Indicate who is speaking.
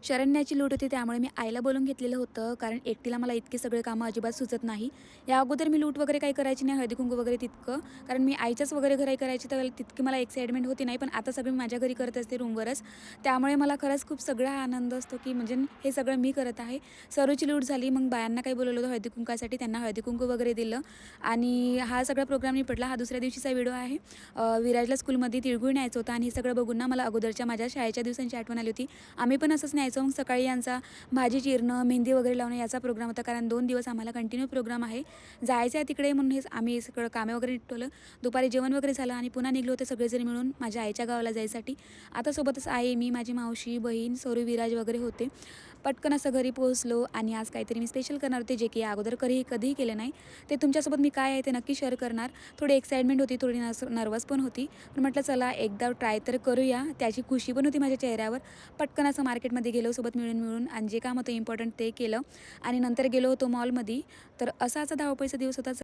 Speaker 1: शरण्याची लूट होती त्यामुळे मी आईला बोलून घेतलेलं होतं, कारण एकटीला मला इतके सगळे कामं अजिबात सुचत नाही. या अगोदर मी लूट वगैरे काही करायची नाही, हळदी-कुंकू वगैरे तितकं. कारण मी आईच्याच वगैरे घरी करायची तर तितकी मला एक्साइटमेंट होती नाही. पण आता सगळं मी माझ्या घरी करत असते रूमवरच. त्यामुळे मला खरंच खूप सगळा आनंद असतो, की म्हणजे हे सगळं मी करत आहे. सरूची लूट झाली. मग बायांना काही बोलवलं होतं हळदी-कुंकासाठी. त्यांना हळदी-कुंकू वगैरे दिलं आणि हा सगळा प्रोग्राम निपटला. हा दुसऱ्या दिवशीचा व्हिडिओ आहे. विराजला स्कूलमध्ये तिळगुळ न्यायचं होतं आणि हे सगळं बघून ना मला अगोदरच्या माझ्या शाळेच्या दिवसांची आठवण आली होती. आम्ही पण असंच न्यायचो. मग सकाळी यांचा भाजी चिरणं, मेहंदी वगैरे लावणं याचा प्रोग्राम होता. कारण 2 दिवस आम्हाला कंटिन्यू प्रोग्राम आहे. जायचं आहे तिकडे म्हणून आम्ही सगळं कामे वगैरे निपटवलं. दुपारी जेवण वगैरे झालं आणि पुन्हा निघलो होते सगळेजण मिळून माझ्या आईच्या गावाला जायसाठी. आता सोबतच आई, मी, माझी मावशी, बहीण, सरू, विराज वगैरे होते. पटकन असं घरी पोहोचलो आणि आज काहीतरी मी स्पेशल करणार होते, जे की अगोदर कधीही केलं नाही. ते तुमच्यासोबत मी काय आहे ते नक्की शेअर करणार. थोडी एक्साइटमेंट होती, थोडी नर्वस पण होती. पण म्हटलं चला एकदा ट्राय तर करूया. त्याची खुशी पण होती माझ्या चेहऱ्यावर. पटकन असं मार्केटमध्ये गेलो सोबत मिळून आणि जे काम होतं इम्पॉर्टंट ते केलं आणि नंतर गेलो होतो मॉलमध्ये. तर असा धावपळीचा दिवस होता.